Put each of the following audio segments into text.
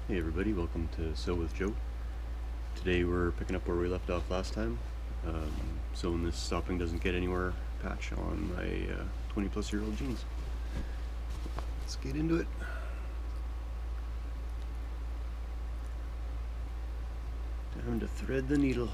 Hey everybody, welcome to So with Joe. Today we're picking up where we left off last time. So when this stopping doesn't get anywhere patch on my 20 plus year old jeans. Let's get into it. Time to thread the needle.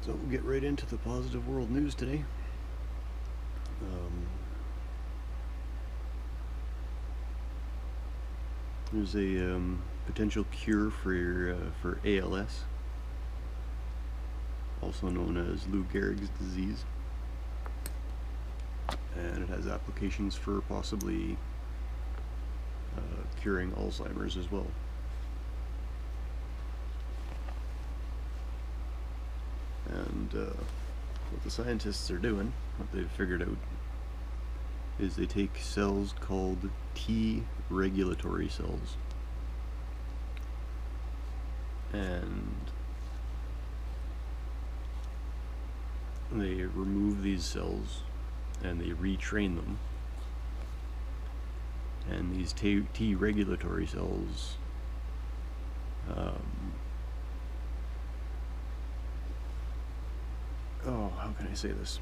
So we'll get right into the positive world news today. There's a potential cure for ALS, also known as Lou Gehrig's disease, and it has applications for possibly curing Alzheimer's as well. And what the scientists are doing, what they've figured out, is they take cells called T regulatory cells, and they remove these cells and they retrain them, and these T regulatory cells how can I say this?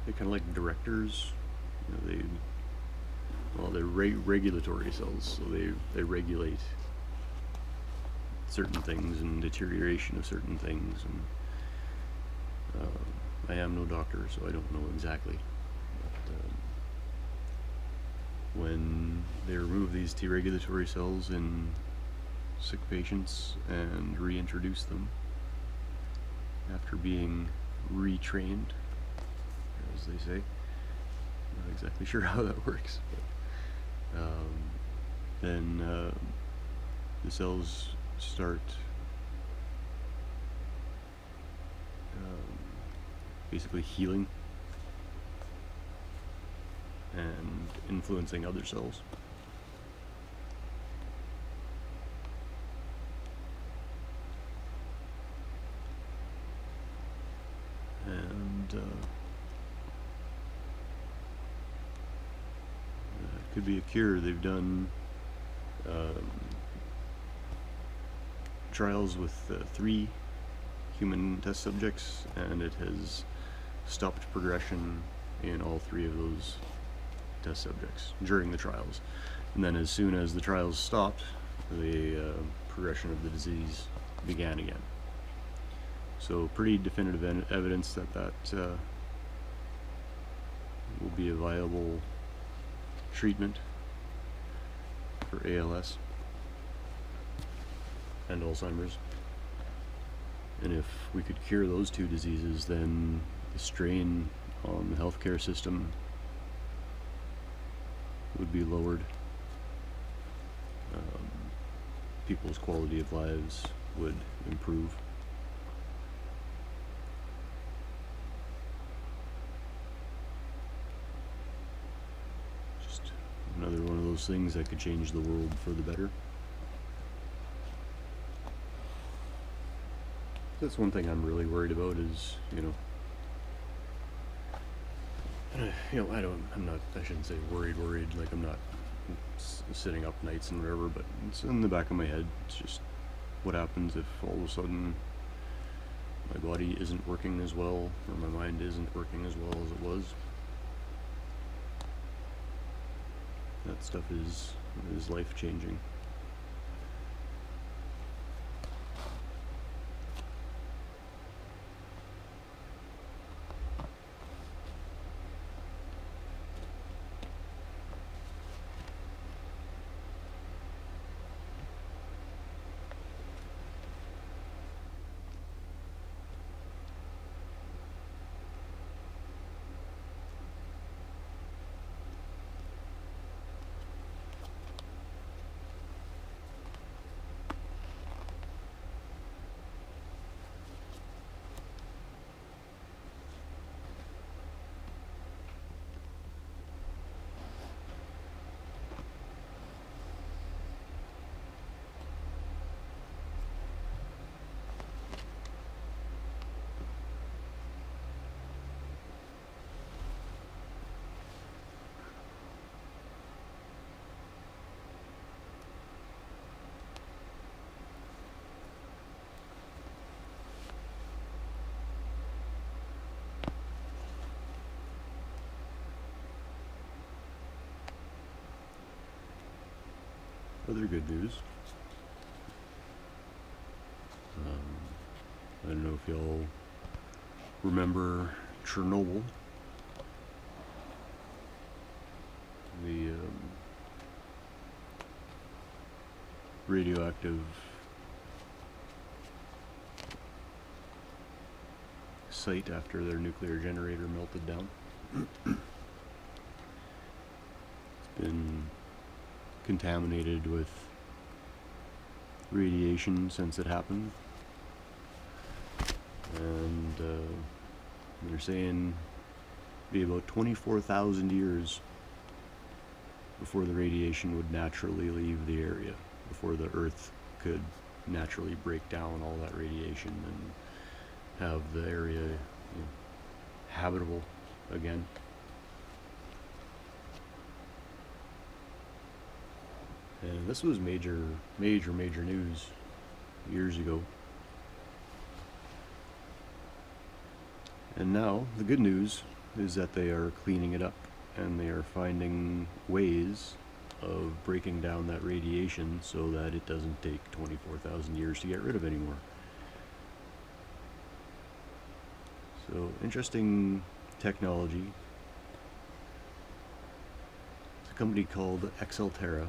They're kind of like directors. They're regulatory cells, so they regulate certain things and deterioration of certain things. And I am no doctor, so I don't know exactly. But when they remove these T regulatory cells in sick patients and reintroduce them after being retrained, as they say. Not exactly sure how that works, but then the cells start basically healing and influencing other cells. And it could be a cure. They've done trials with 3 human test subjects, and it has stopped progression in all 3 of those test subjects during the trials. And then as soon as the trials stopped, the progression of the disease began again. So pretty definitive evidence that will be a viable treatment for ALS and Alzheimer's. And if we could cure those 2 diseases, then the strain on the healthcare system would be lowered. People's quality of lives would improve. Just another one of those things that could change the world for the better. That's one thing I'm really worried about is, I shouldn't say worried, like I'm not sitting up nights and whatever, but it's in the back of my head. It's just, what happens if all of a sudden my body isn't working as well, or my mind isn't working as well as it was? That stuff is life-changing. other good news. I don't know if y'all remember Chernobyl, the radioactive site after their nuclear generator melted down. It's been contaminated with radiation since it happened, and they're saying it'd be about 24,000 years before the radiation would naturally leave the area, before the Earth could naturally break down all that radiation and have the area, habitable again. And this was major news years ago. And now the good news is that they are cleaning it up, and they are finding ways of breaking down that radiation so that it doesn't take 24,000 years to get rid of anymore. So, interesting technology. It's a company called Exalterra.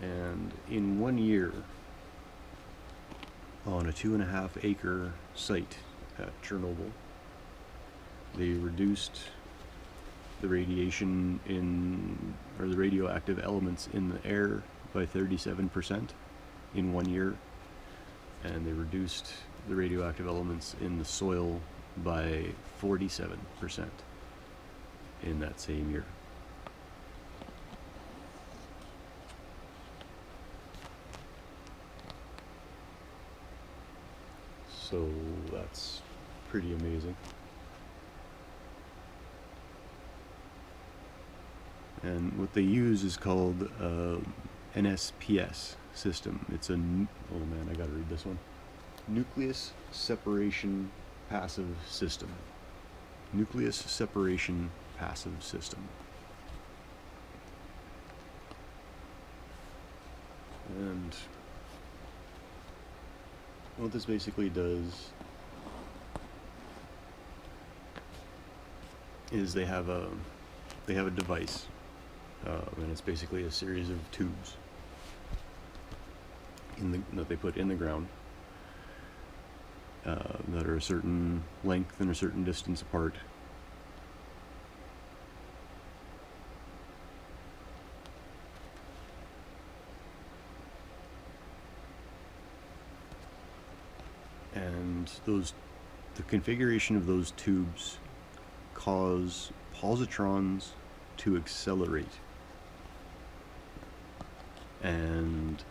And in 1 year, on a 2.5 acre site at Chernobyl, they reduced the radiation or the radioactive elements in the air by 37% in 1 year. And they reduced the radioactive elements in the soil by 47% in that same year. So that's pretty amazing. And what they use is called NSPS system. It's a, oh man, I gotta read this one. Nucleus Separation Passive System. Nucleus Separation Passive System. And what this basically does is they have a device, and it's basically a series of tubes that they put in the ground that are a certain length and a certain distance apart. And the configuration of those tubes cause positrons to accelerate, and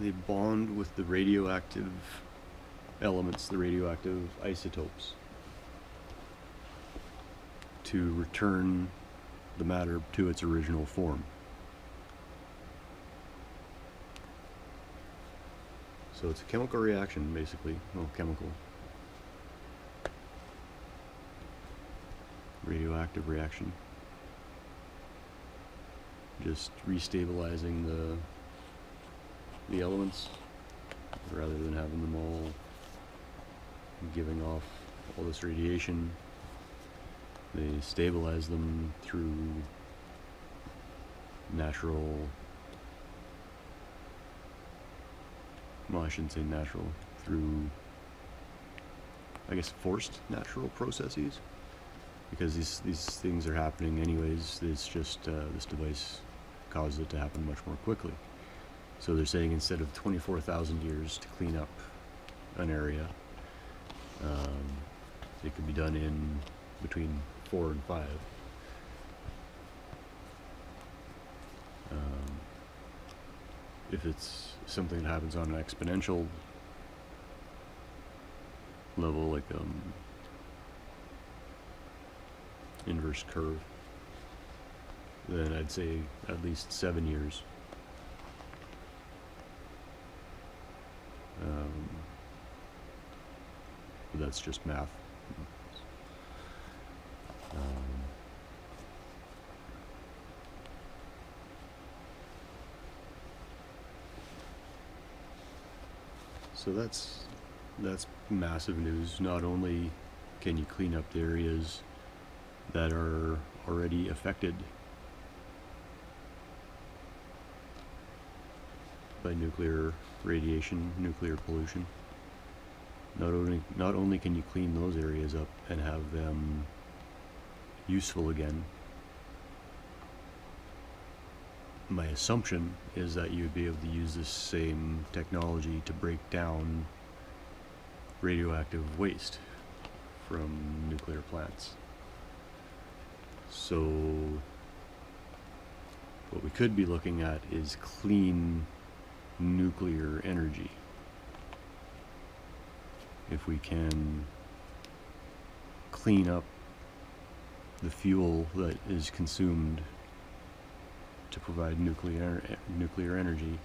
they bond with the radioactive elements, the radioactive isotopes, to return the matter to its original form. So it's a chemical reaction, basically. Well, chemical. Radioactive reaction. Just restabilizing the elements, rather than having them all giving off all this radiation. They stabilize them through natural, well, I shouldn't say natural, through, I guess, forced natural processes, because these things are happening anyways. It's just this device causes it to happen much more quickly. So they're saying instead of 24,000 years to clean up an area, it could be done in between 4 and 5. If it's something that happens on an exponential level, like inverse curve, then I'd say at least 7 years. But that's just math. So that's massive news. Not only can you clean up the areas that are already affected by nuclear radiation, nuclear pollution. Not only can you clean those areas up and have them useful again, my assumption is that you'd be able to use this same technology to break down radioactive waste from nuclear plants. So what we could be looking at is clean nuclear energy. If we can clean up the fuel that is consumed to provide nuclear energy,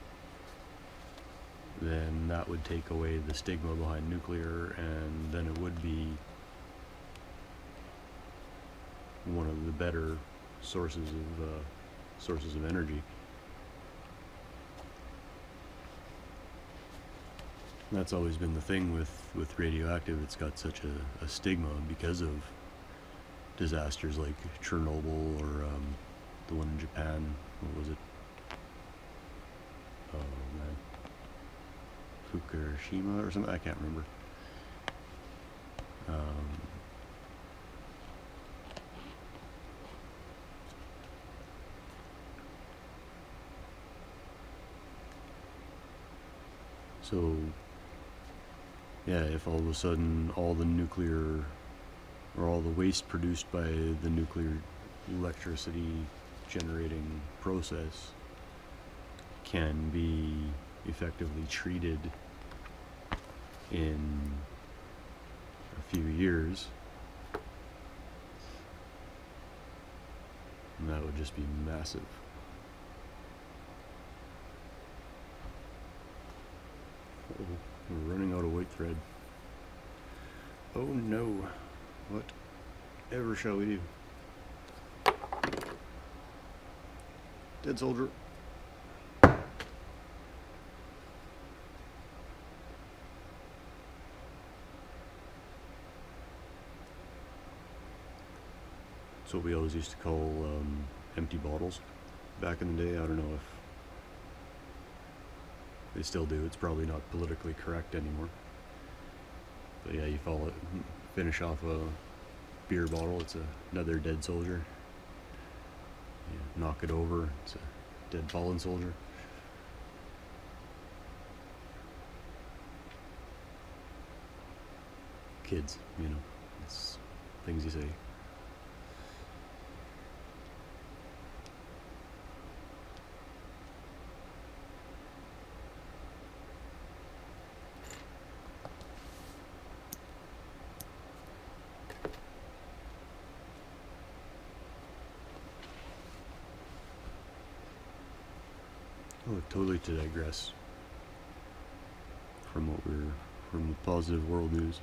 then that would take away the stigma behind nuclear, and then it would be one of the better sources of energy. That's always been the thing with radioactive. It's got such a stigma because of disasters like Chernobyl or the one in Japan. What was it? Oh man, Fukushima or something. I can't remember. So yeah, if all of a sudden all the nuclear or all the waste produced by the nuclear electricity generating process can be effectively treated in a few years, that would just be massive. Uh-oh, we're running out of white thread. Oh no, whatever shall we do? Dead soldier. That's what we always used to call empty bottles back in the day. I don't know if they still do. It's probably not politically correct anymore. But yeah, you finish off a beer bottle, it's another dead soldier. You knock it over, it's a dead fallen soldier. Kids, it's things you say. Oh, totally to digress from the positive world news.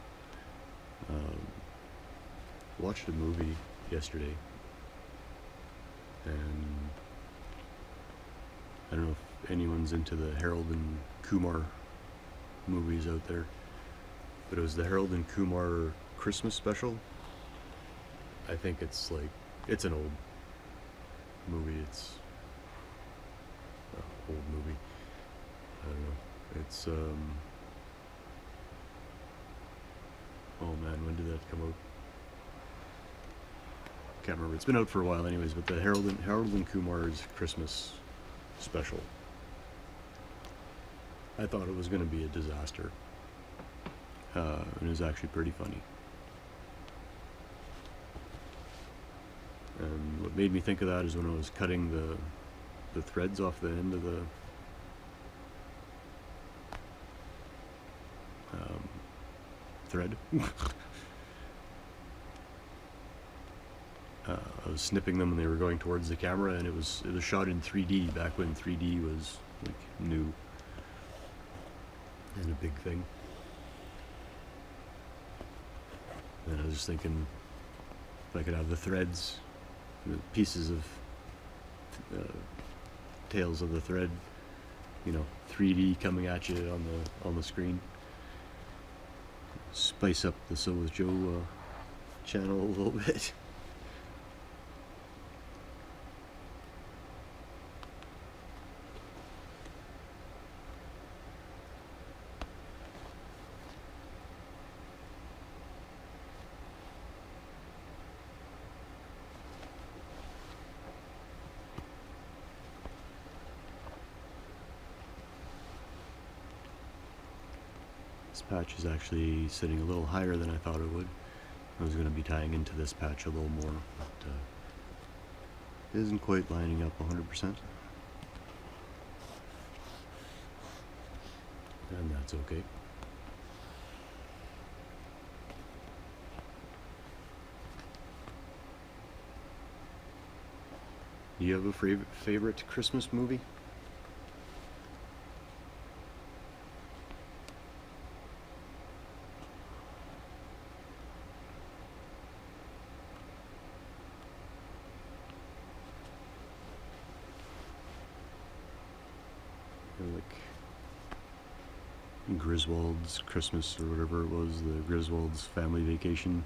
Watched a movie yesterday, and I don't know if anyone's into the Harold and Kumar movies out there, but it was the Harold and Kumar Christmas special. I think it's an old movie. It's old movie. I don't know. It's oh man, when did that come out? Can't remember. It's been out for a while anyways, but the Harold and Kumar's Christmas special. I thought it was going to be a disaster. And it was actually pretty funny. And what made me think of that is when I was cutting the threads off the end of the thread. I was snipping them and they were going towards the camera, and it was shot in 3D back when 3D was new and a big thing. And I was just thinking, If I could have the threads, the pieces of tails of the thread, 3D coming at you on the screen. Spice up the SwJ channel a little bit. This patch is actually sitting a little higher than I thought it would. I was going to be tying into this patch a little more, but it isn't quite lining up 100%. And that's okay. Do you have a favorite Christmas movie? Like Griswold's Christmas or whatever it was, the Griswold's Family Vacation,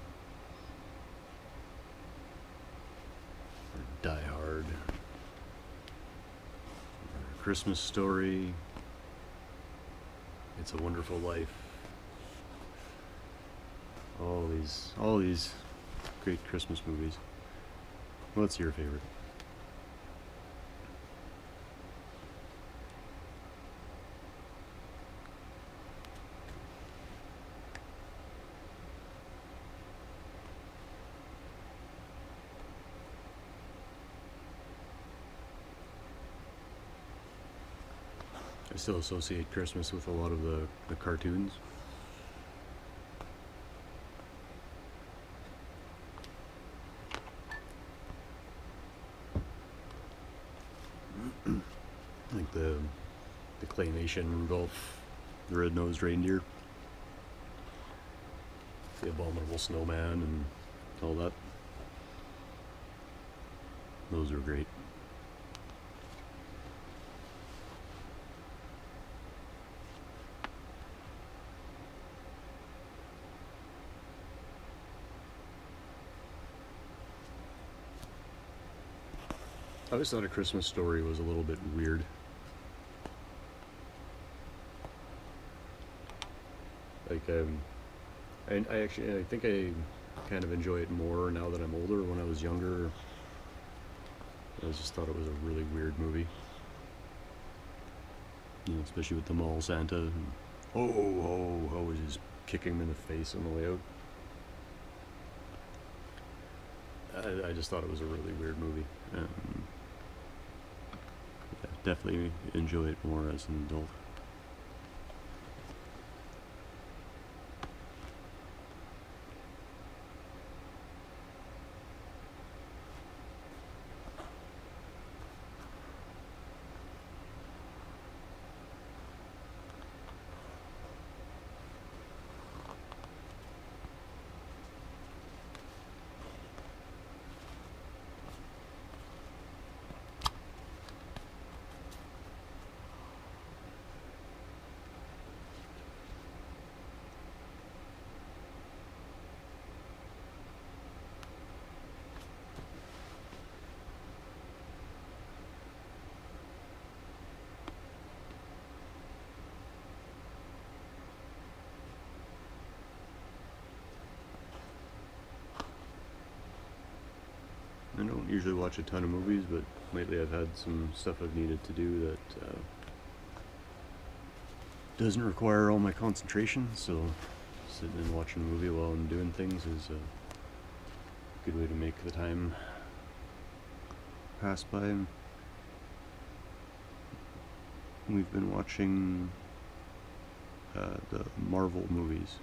or Die Hard, or Christmas Story, It's a Wonderful Life. All these great Christmas movies. What's your favorite? I still associate Christmas with a lot of the cartoons. Like the claymation Rudolph the Red-Nosed Reindeer, the Abominable Snowman, and all that. Those are great. I always thought A Christmas Story was a little bit weird. Like, I think I kind of enjoy it more now that I'm older. When I was younger, I just thought it was a really weird movie. Especially with the mall Santa, and ho ho ho, was just kicking him in the face on the way out. I just thought it was a really weird movie. Definitely enjoy it more as an adult. I don't usually watch a ton of movies, but lately I've had some stuff I've needed to do that doesn't require all my concentration, so sitting and watching a movie while I'm doing things is a good way to make the time pass by. We've been watching the Marvel movies.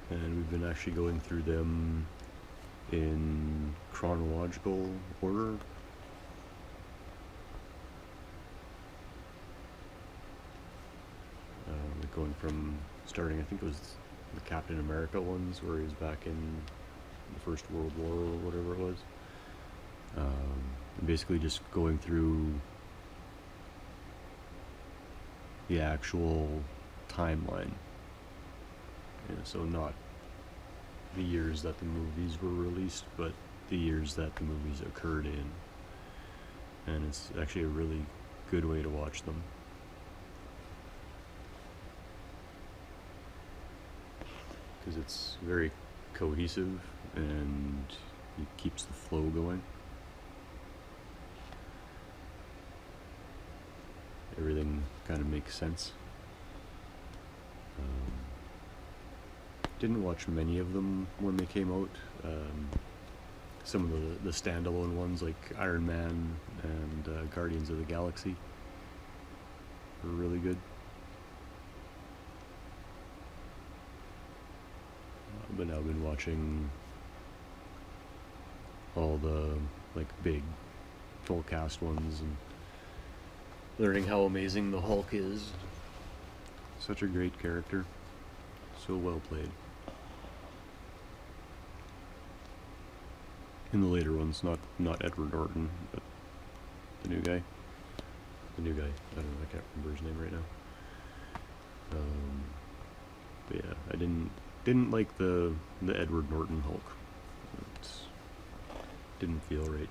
And we've been actually going through them in chronological order. from starting, I think it was the Captain America ones, where he was back in the First World War or whatever it was. And basically just going through the actual timeline. So not the years that the movies were released, but the years that the movies occurred in. And it's actually a really good way to watch them. Because it's very cohesive and it keeps the flow going. Everything kind of makes sense. Didn't watch many of them when they came out. Some of the standalone ones like Iron Man and Guardians of the Galaxy were really good. But now I've been watching all the like big full cast ones and learning how amazing the Hulk is. Such a great character. So well played. In the later ones, not Edward Norton, but the new guy. The new guy. I don't know, I can't remember his name right now. But yeah, I didn't like the Edward Norton Hulk. It didn't feel right.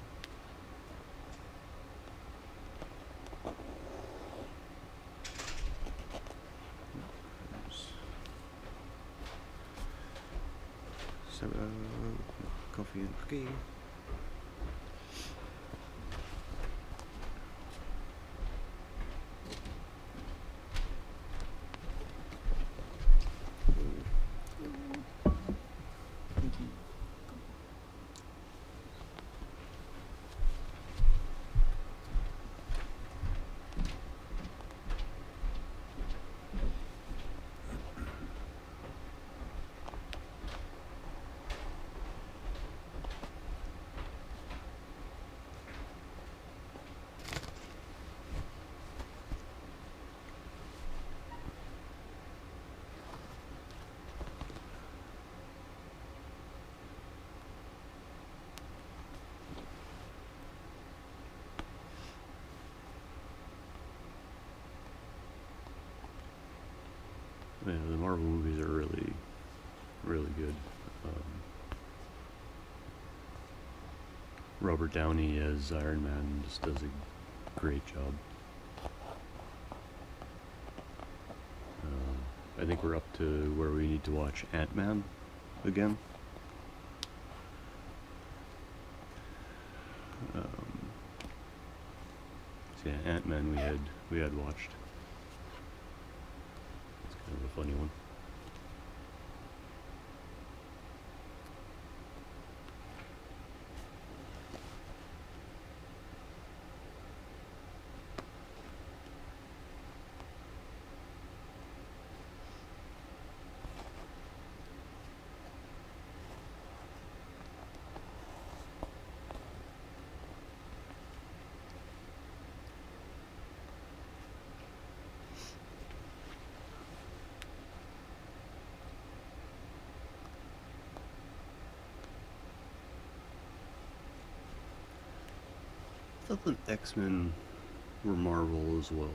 Coffee and cookie. Yeah, the Marvel movies are really, really good. Robert Downey as Iron Man just does a great job. I think we're up to where we need to watch Ant-Man again. So yeah, Ant-Man we had watched. It's kind of a funny one. I thought the X-Men were Marvel as well.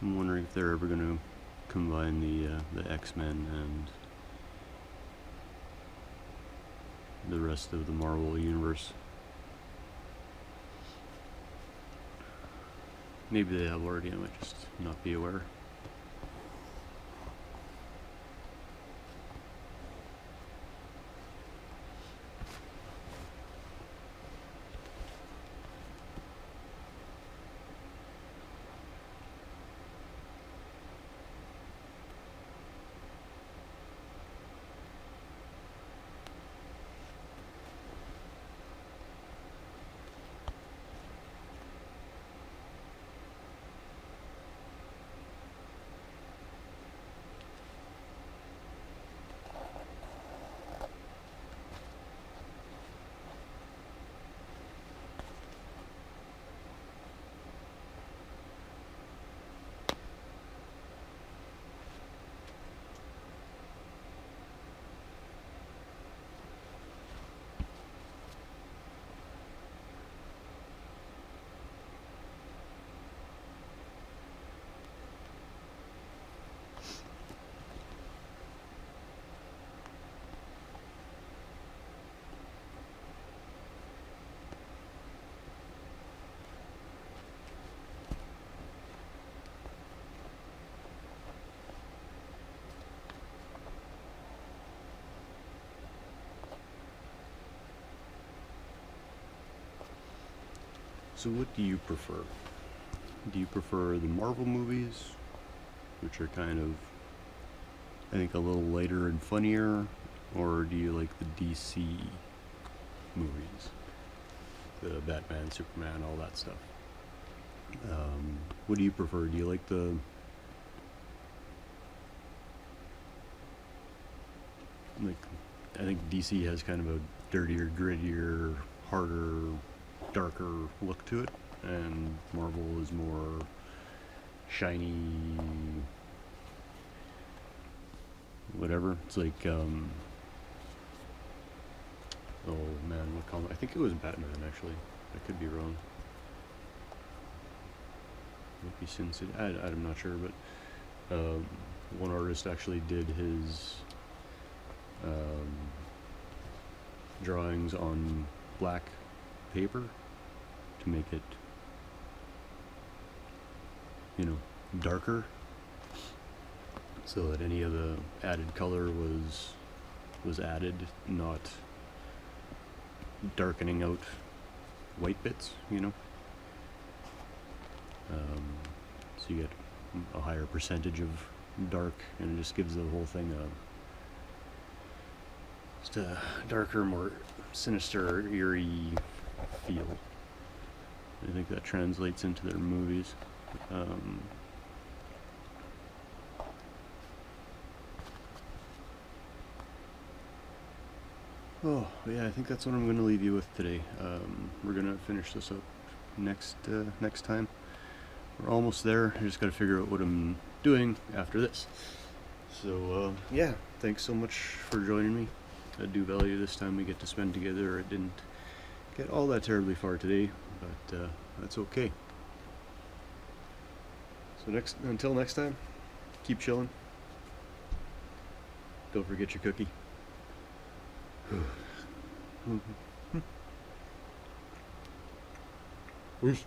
I'm wondering if they're ever going to combine the X-Men and the rest of the Marvel universe. Maybe they have already, I might just not be aware. So what do you prefer? Do you prefer the Marvel movies, which are kind of, I think, a little lighter and funnier, or do you like the DC movies? The Batman, Superman, all that stuff. What do you prefer? Do you like the... Like, I think DC has kind of a dirtier, grittier, harder, darker look to it, and Marvel is more shiny, whatever. It's like, oh man, what comic? I think it was Batman, actually. I could be wrong. Might be Sin City. I'm not sure, but one artist actually did his drawings on black paper to make it, you know, darker, so that any of the added color was added, not darkening out white bits, you know. So you get a higher percentage of dark, and it just gives the whole thing just a darker, more sinister, eerie feel. I think that translates into their movies. Oh, yeah, I think that's what I'm going to leave you with today. We're going to finish this up next time. We're almost there. I just got to figure out what I'm doing after this. So, yeah, thanks so much for joining me. I do value this time we get to spend together. It didn't get all that terribly far today, but that's okay. So until next time, keep chilling. Don't forget your cookie. Peace.